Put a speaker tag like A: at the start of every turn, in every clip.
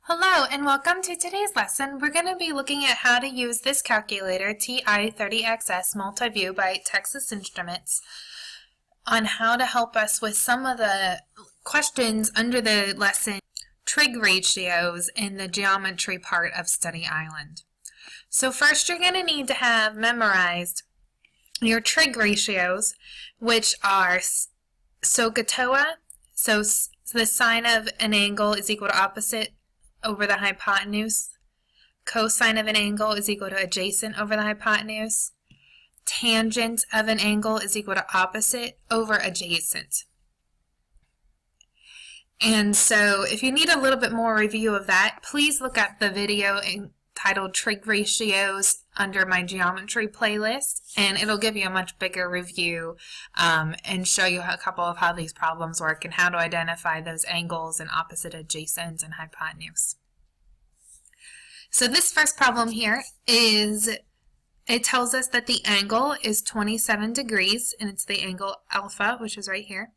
A: Hello and welcome to today's lesson. We're going to be looking at how to use this calculator, TI-30XS Multiview by Texas Instruments, on how to help us with some of the questions under the lesson, Trig Ratios, in the geometry part of Study Island. So first you're going to need to have memorized your trig ratios, which are SOHCAHTOA, so the sine of an angle is equal to opposite over the hypotenuse. Cosine of an angle is equal to adjacent over the hypotenuse. Tangent of an angle is equal to opposite over adjacent. And so if you need a little bit more review of that, please look at the video entitled Trig Ratios under my geometry playlist, and it'll give you a much bigger review and show you a couple of how these problems work and how to identify those angles and opposite, adjacent, and hypotenuse. So this first problem here is, it tells us that the angle is 27 degrees, and it's the angle alpha, which is right here,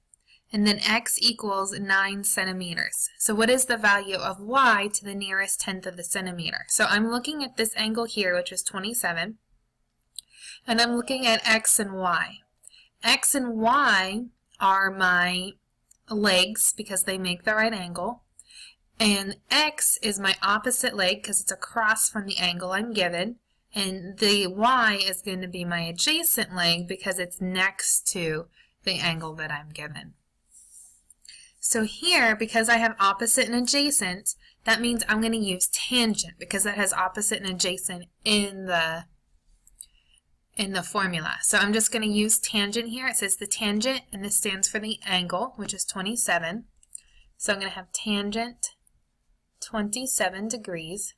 A: and then x equals 9 centimeters. So what is the value of y to the nearest tenth of the centimeter? So I'm looking at this angle here, which is 27, and I'm looking at x and y. X and y are my legs because they make the right angle, and x is my opposite leg because it's across from the angle I'm given, and the y is going to be my adjacent leg because it's next to the angle that I'm given. So here, because I have opposite and adjacent, that means I'm going to use tangent because that has opposite and adjacent in the formula. So I'm just going to use tangent here. It says the tangent, and this stands for the angle, which is 27. So I'm going to have tangent 27 degrees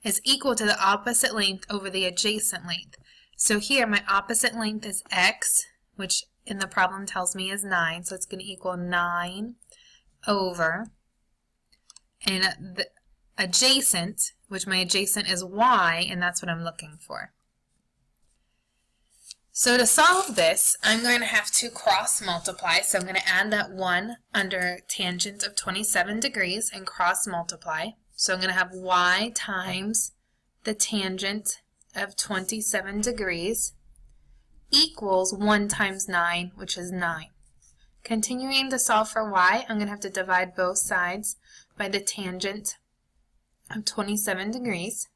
A: is equal to the opposite length over the adjacent length. So here my opposite length is x, which in the problem tells me is 9, so it's going to equal 9 over, and the adjacent, which my adjacent is y, and that's what I'm looking for. So to solve this, I'm going to have to cross multiply, so I'm going to add that 1 under tangent of 27 degrees and cross multiply. So I'm going to have y times the tangent of 27 degrees equals 1 times 9, which is 9. Continuing to solve for y, I'm going to have to divide both sides by the tangent of 27 degrees.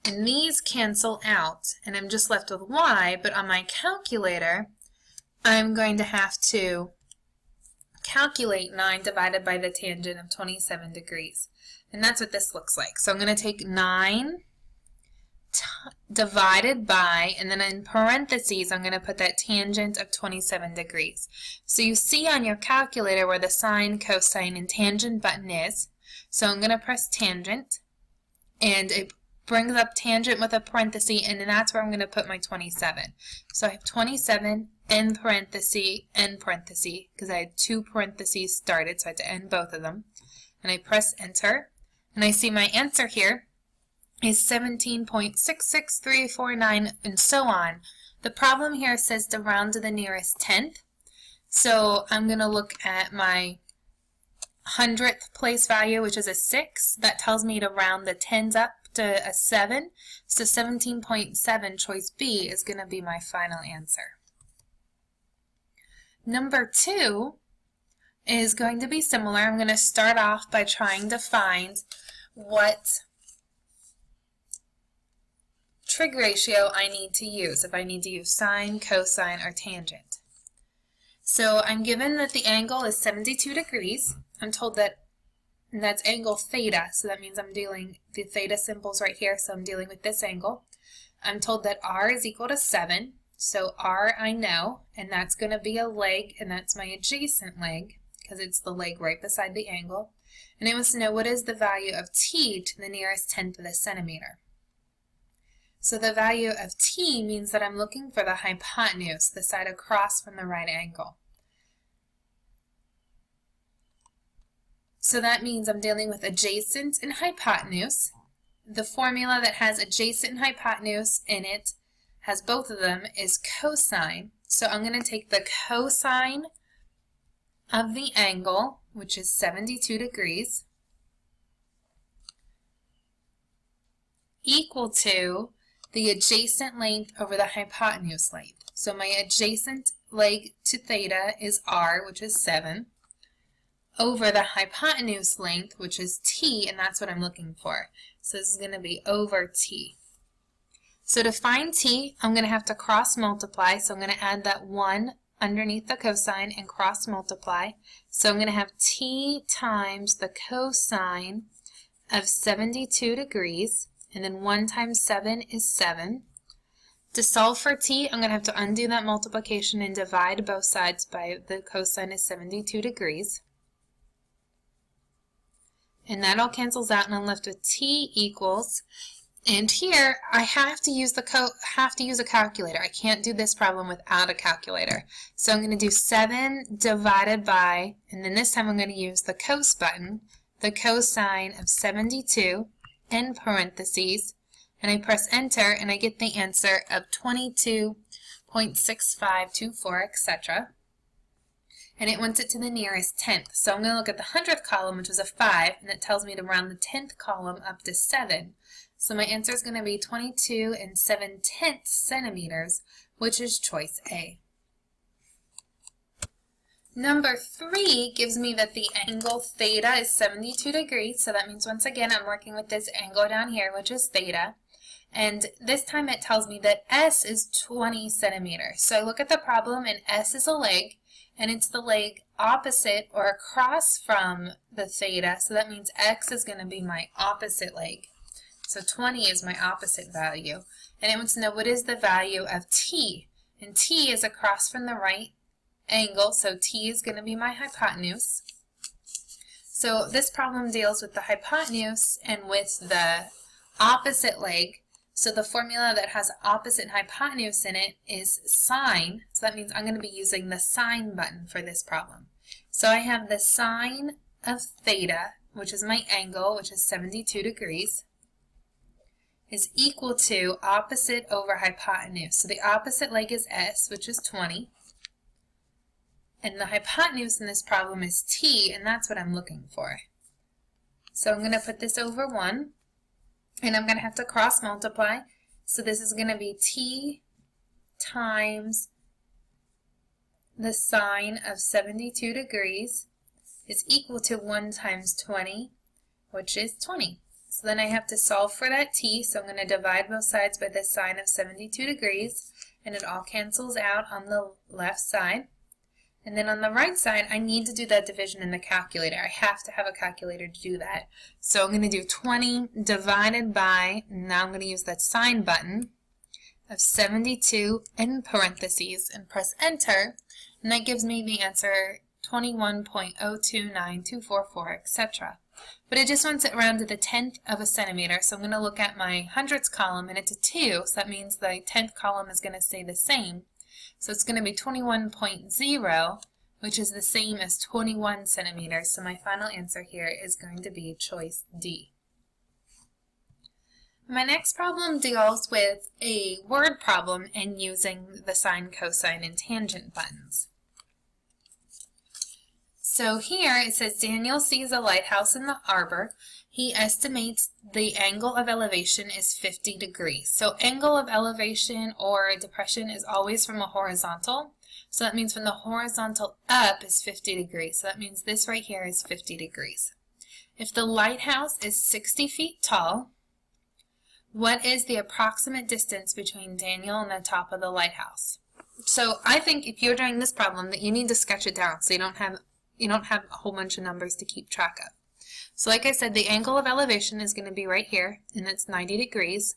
A: And these cancel out, and I'm just left with y, but on my calculator, I'm going to have to calculate 9 divided by the tangent of 27 degrees. And that's what this looks like. So I'm going to take 9 divided by, and then in parentheses, I'm going to put that tangent of 27 degrees. So you see on your calculator where the sine, cosine, and tangent button is. So I'm going to press tangent, and it brings up tangent with a parenthesis, and then that's where I'm going to put my 27. So I have 27 end parenthesis, because I had 2 parentheses started, so I had to end both of them. And I press enter, and I see my answer here is 17.66349, and so on. The problem here says to round to the nearest tenth, so I'm going to look at my 100th place value, which is a 6. That tells me to round the tens up to a 7, so 17.7, choice B, is going to be my final answer. Number 2 is going to be similar. I'm going to start off by trying to find what trig ratio I need to use, if I need to use sine, cosine, or tangent. So I'm given that the angle is 72 degrees. I'm told that that's angle theta, so that means I'm dealing, the theta symbol's right here, so I'm dealing with this angle. I'm told that r is equal to 7, so r I know, and that's going to be a leg, and that's my adjacent leg, because it's the leg right beside the angle. And it wants to know what is the value of t to the nearest tenth of the centimeter. So the value of t means that I'm looking for the hypotenuse, the side across from the right angle. So that means I'm dealing with adjacent and hypotenuse. The formula that has adjacent and hypotenuse in it has both of them is cosine. So I'm going to take the cosine of the angle, which is 72 degrees, equal to the adjacent length over the hypotenuse length. So my adjacent leg to theta is r, which is 7, over the hypotenuse length, which is t, and that's what I'm looking for. So this is going to be over t. So to find t, I'm going to have to cross multiply. So I'm going to add that 1 underneath the cosine and cross multiply. So I'm going to have t times the cosine of 72 degrees, and then 1 times 7 is 7. To solve for t, I'm going to have to undo that multiplication and divide both sides by the cosine of 72 degrees. And that all cancels out, and I'm left with t equals, and here I have to use a calculator. I can't do this problem without a calculator. So I'm going to do 7 divided by, and then this time I'm going to use the cos button, the cosine of 72 in parentheses, and I press enter, and I get the answer of 22.6524, etc. And it wants it to the nearest tenth. So I'm going to look at the 100th column, which was a 5, and it tells me to round the 10th column up to 7. So my answer is going to be 22 7/10 centimeters, which is choice A. Number 3 gives me that the angle theta is 72 degrees, so that means once again I'm working with this angle down here, which is theta. And this time it tells me that S is 20 centimeters. So I look at the problem, and S is a leg, and it's the leg opposite or across from the theta, so that means X is going to be my opposite leg. So 20 is my opposite value. And it wants to know what is the value of T. And T is across from the right angle, so T is going to be my hypotenuse. So this problem deals with the hypotenuse and with the opposite leg. So the formula that has opposite and hypotenuse in it is sine. So that means I'm going to be using the sine button for this problem. So I have the sine of theta, which is my angle, which is 72 degrees, is equal to opposite over hypotenuse. So the opposite leg is S, which is 20. And the hypotenuse in this problem is T, and that's what I'm looking for. So I'm going to put this over 1. And I'm going to have to cross multiply. So this is going to be T times the sine of 72 degrees is equal to 1 times 20, which is 20. So then I have to solve for that T. So I'm going to divide both sides by the sine of 72 degrees. And it all cancels out on the left side. And then on the right side, I need to do that division in the calculator. I have to have a calculator to do that. So I'm going to do 20 divided by, now I'm going to use that sine button, of 72 in parentheses and press enter. And that gives me the answer 21.029244, etc. But it just wants it round to the 10th of a centimeter. So I'm going to look at my hundredths column, and it's a 2. So that means the 10th column is going to stay the same. So it's going to be 21.0, which is the same as 21 centimeters. So my final answer here is going to be choice D. My next problem deals with a word problem and using the sine, cosine, and tangent buttons. So here it says Daniel sees a lighthouse in the harbor. He estimates the angle of elevation is 50 degrees. So angle of elevation or depression is always from a horizontal. So that means from the horizontal up is 50 degrees. So that means this right here is 50 degrees. If the lighthouse is 60 feet tall, what is the approximate distance between Daniel and the top of the lighthouse? So I think if you're doing this problem that you need to sketch it down so you don't have a whole bunch of numbers to keep track of. So like I said, the angle of elevation is going to be right here, and it's 90 degrees.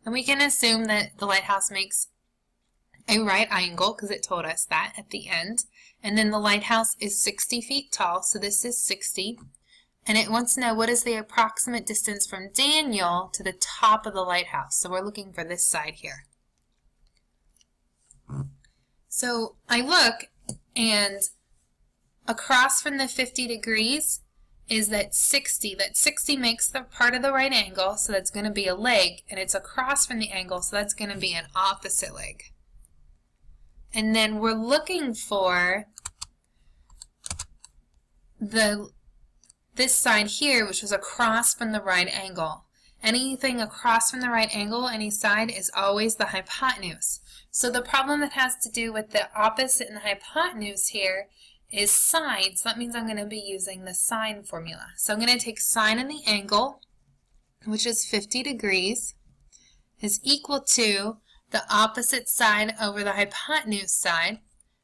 A: And we can assume that the lighthouse makes a right angle, because it told us that at the end. And then the lighthouse is 60 feet tall, so this is 60. And it wants to know what is the approximate distance from Daniel to the top of the lighthouse. So we're looking for this side here. So I look, and across from the 50 degrees is that 60. That 60 makes the part of the right angle, so that's going to be a leg, and it's across from the angle, so that's going to be an opposite leg. And then we're looking for this side here, which is across from the right angle. Anything across from the right angle, any side, is always the hypotenuse. So the problem that has to do with the opposite and the hypotenuse here is sine. So that means I'm going to be using the sine formula. So I'm going to take sine of the angle, which is 50 degrees, is equal to the opposite side over the hypotenuse side.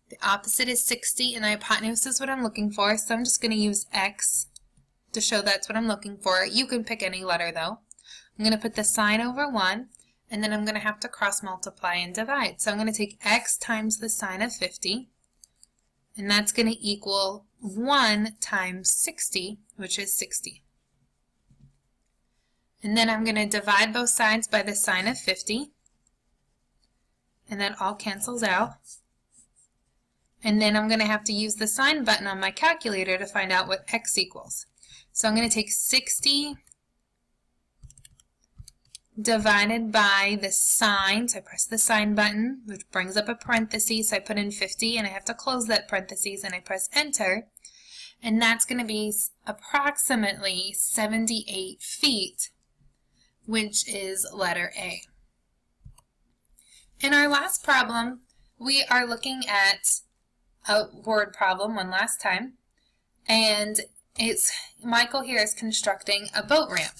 A: The opposite is 60, and the hypotenuse is what I'm looking for, so I'm just going to use x to show that's what I'm looking for. You can pick any letter, though. I'm going to put the sine over 1, and then I'm going to have to cross multiply and divide. So I'm going to take x times the sine of 50, and that's going to equal 1 times 60, which is 60. And then I'm going to divide both sides by the sine of 50, and that all cancels out. And then I'm going to have to use the sine button on my calculator to find out what x equals. So I'm going to take 60 divided by the sine, so I press the sine button, which brings up a parenthesis, so I put in 50, and I have to close that parenthesis, and I press enter, and that's going to be approximately 78 feet, which is letter A. In our last problem, we are looking at a word problem one last time, and Michael here is constructing a boat ramp.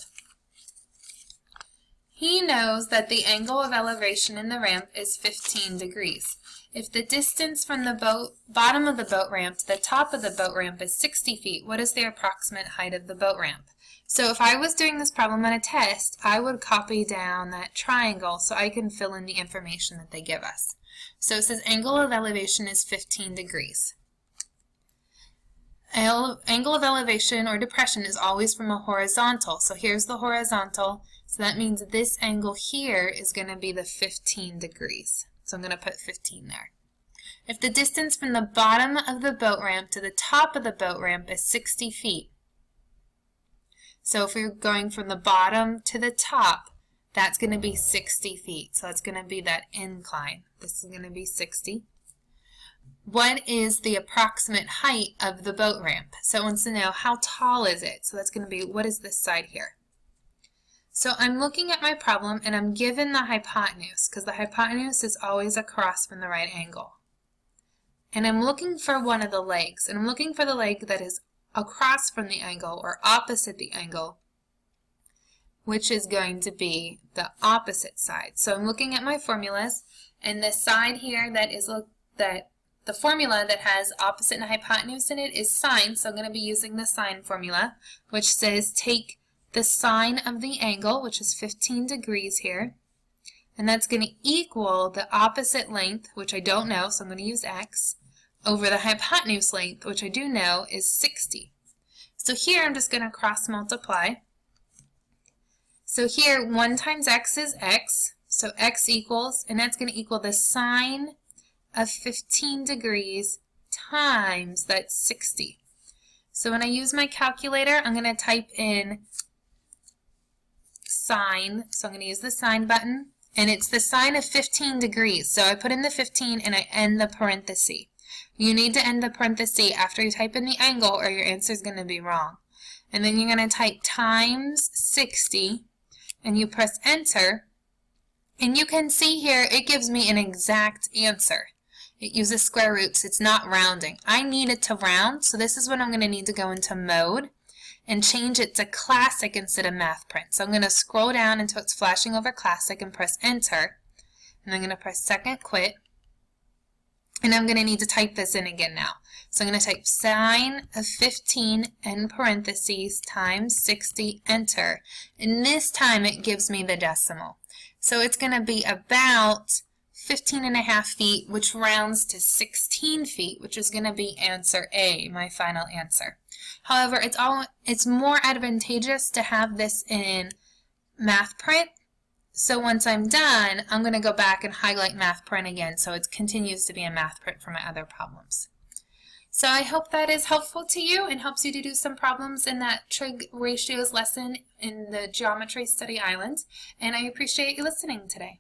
A: He knows that the angle of elevation in the ramp is 15 degrees. If the distance from the bottom of the boat ramp to the top of the boat ramp is 60 feet, what is the approximate height of the boat ramp? So if I was doing this problem on a test, I would copy down that triangle so I can fill in the information that they give us. So it says angle of elevation is 15 degrees. Angle of elevation or depression is always from a horizontal. So here's the horizontal. So that means this angle here is going to be the 15 degrees. So I'm going to put 15 there. If the distance from the bottom of the boat ramp to the top of the boat ramp is 60 feet, so if we're going from the bottom to the top, that's going to be 60 feet. So it's going to be that incline. This is going to be 60. What is the approximate height of the boat ramp? So it wants to know how tall is it. So that's going to be, what is this side here? So I'm looking at my problem and I'm given the hypotenuse, because the hypotenuse is always across from the right angle. And I'm looking for one of the legs, and I'm looking for the leg that is across from the angle or opposite the angle, which is going to be the opposite side. So I'm looking at my formulas, and the side here the formula that has opposite and hypotenuse in it is sine, so I'm going to be using the sine formula, which says take the sine of the angle, which is 15 degrees here, and that's going to equal the opposite length, which I don't know, so I'm going to use x, over the hypotenuse length, which I do know is 60. So here I'm just going to cross multiply. So here 1 times x is x, so x equals, and that's going to equal the sine of 15 degrees times that 60. So when I use my calculator, I'm going to type in sine, so I'm going to use the sine button, and it's the sine of 15 degrees. So I put in the 15 and I end the parenthesis. You need to end the parenthesis after you type in the angle or your answer is going to be wrong. And then you're going to type times 60 and you press enter, and you can see here it gives me an exact answer. It uses square roots. It's not rounding. I need it to round, so this is when I'm going to need to go into mode and change it to classic instead of math print. So I'm going to scroll down until it's flashing over classic and press enter, and I'm going to press second quit, and I'm going to need to type this in again now. So I'm going to type sine of 15 in parentheses times 60, enter, and this time it gives me the decimal. So it's going to be about 15.5 feet, which rounds to 16 feet, which is going to be answer A, my final answer. However, it's more advantageous to have this in math print. So once I'm done, I'm going to go back and highlight math print again, so it continues to be a math print for my other problems. So I hope that is helpful to you and helps you to do some problems in that trig ratios lesson in the Geometry Study Island, and I appreciate you listening today.